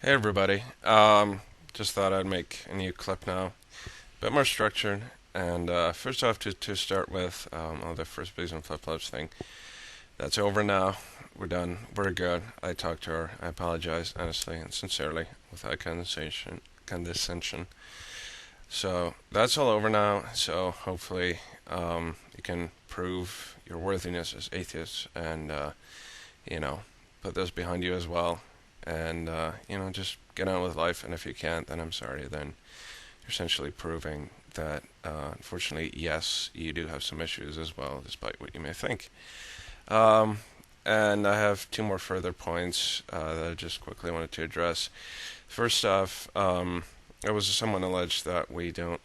Hey everybody. Just thought I'd make a new clip now, a bit more structured. And first off, to start with, the first Biggs and Flip Flops thing. That's over now. We're done. We're good. I talked to her. I apologize honestly and sincerely, without condescension. So that's all over now. So hopefully, you can prove your worthiness as atheists, and you know, put those behind you as well. And just get on with life. And if you can't, then I'm sorry. Then you're essentially proving that, unfortunately, yes, you do have some issues as well, despite what you may think. Um, and I have two more further points that I just quickly wanted to address. First off, it was someone alleged that we don't,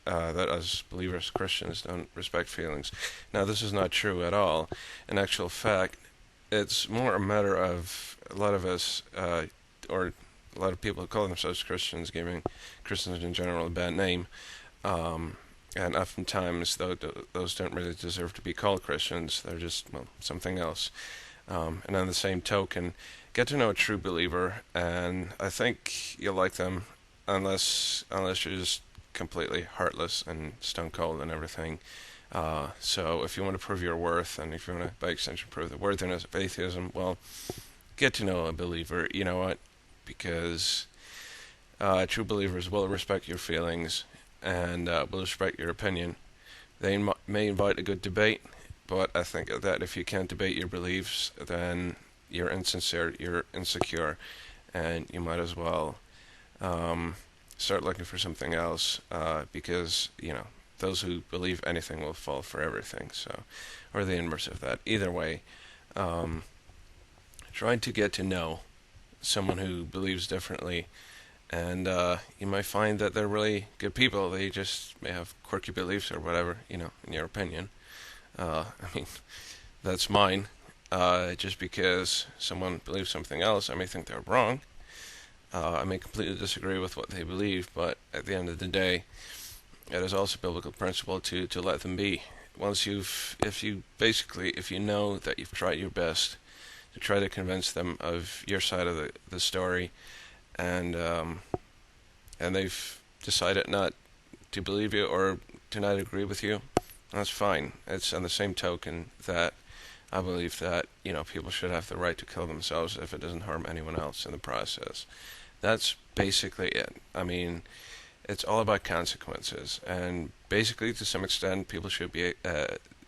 that as believers, Christians, don't respect feelings. Now, this is not true at all. In actual fact, it's more a matter of a lot of us, or a lot of people who call themselves Christians, giving Christians in general a bad name. Um, and oftentimes, those don't really deserve to be called Christians. They're just, well, something else. And on the same token, get to know a true believer, and I think you'll like them, unless you're just completely heartless and stone cold and everything. So if you want to prove your worth, and if you want to, by extension, prove the worthiness of atheism, well, get to know a believer. You know what? Because true believers will respect your feelings and will respect your opinion. They may invite a good debate, but I think that if you can't debate your beliefs, then you're insincere, you're insecure, and you might as well um, start looking for something else, because those who believe anything will fall for everything. So, or the inverse of that. Either way, um, trying to get to know someone who believes differently, and you might find that they're really good people. They just may have quirky beliefs or whatever, in your opinion. I mean, that's mine. Just because someone believes something else, I may think they're wrong. I may completely disagree with what they believe, but at the end of the day, it is also a biblical principle to let them be. If you know that you've tried your best to try to convince them of your side of the story, and they've decided not to believe you or to not agree with you, that's fine. It's on the same token that I believe that people should have the right to kill themselves if it doesn't harm anyone else in the process. That's basically it. I mean, it's all about consequences, and basically, to some extent, people should be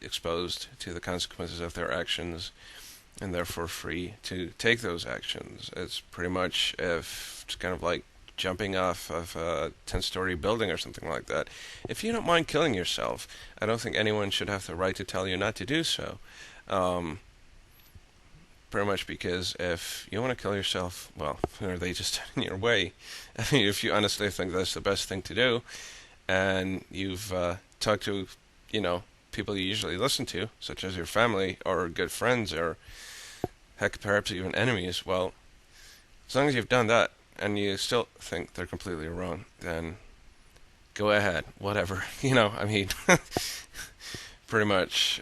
exposed to the consequences of their actions, and therefore free to take those actions. It's pretty much if it's kind of like jumping off of a 10-story building or something like that. If you don't mind killing yourself, I don't think anyone should have the right to tell you not to do so. Um, Pretty much because if you want to kill yourself, well, are they just in your way? I mean, if you honestly think that's the best thing to do, and you've talked to, you know, people you usually listen to, such as your family or good friends or heck, perhaps even enemies, well, as long as you've done that and you still think they're completely wrong, then go ahead, whatever. I mean, pretty much.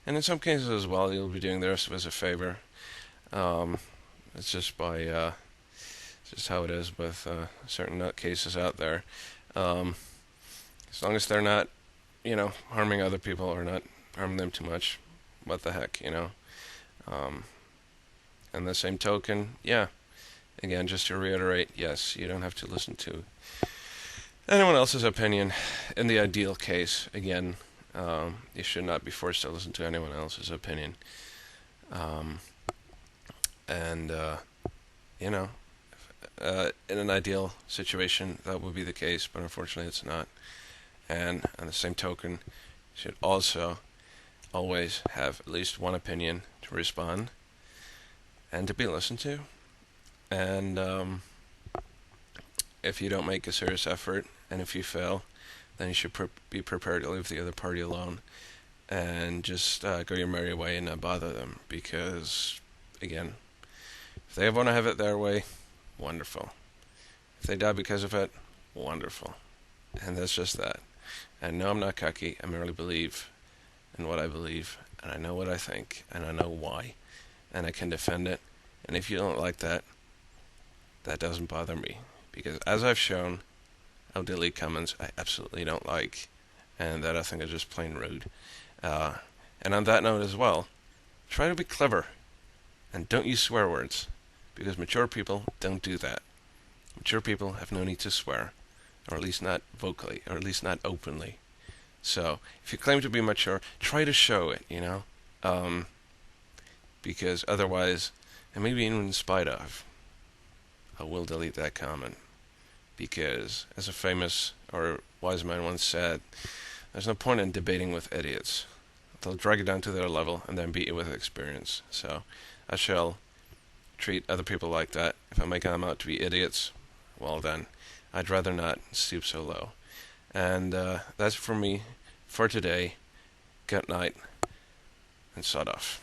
And in some cases as well, you'll be doing the rest of us a favor. Um, it's just how it is with certain cases out there. Um, as long as they're not, harming other people or not harming them too much, what the heck. Um, and the same token, yeah. Again, just to reiterate, yes, you don't have to listen to anyone else's opinion. In the ideal case, again, you should not be forced to listen to anyone else's opinion. Um, and you know, in an ideal situation, that would be the case, but unfortunately, it's not. And on the same token, you should also always have at least one opinion to respond and to be listened to. And if you don't make a serious effort, and if you fail, then you should be prepared to leave the other party alone and just go your merry way and not bother them. Because, again, if they want to have it their way, wonderful. If they die because of it, wonderful. And that's just that. And no, I'm not cocky. I merely believe in what I believe, and I know what I think, and I know why, and I can defend it. And if you don't like that, that doesn't bother me. Because as I've shown, I'll delete comments I absolutely don't like, and that I think are just plain rude. Uh, and on that note as well, try to be clever, and don't use swear words, because mature people don't do that. Mature people have no need to swear, or at least not vocally, or at least not openly. So, if you claim to be mature, try to show it, because otherwise, and maybe even in spite of, I will delete that comment. Because, as a famous or wise man once said, there's no point in debating with idiots. They'll drag you down to their level and then beat you with experience. So, I shall treat other people like that. If I make them out to be idiots, well then, I'd rather not stoop so low. And that's for me for today. Good night, and sod off.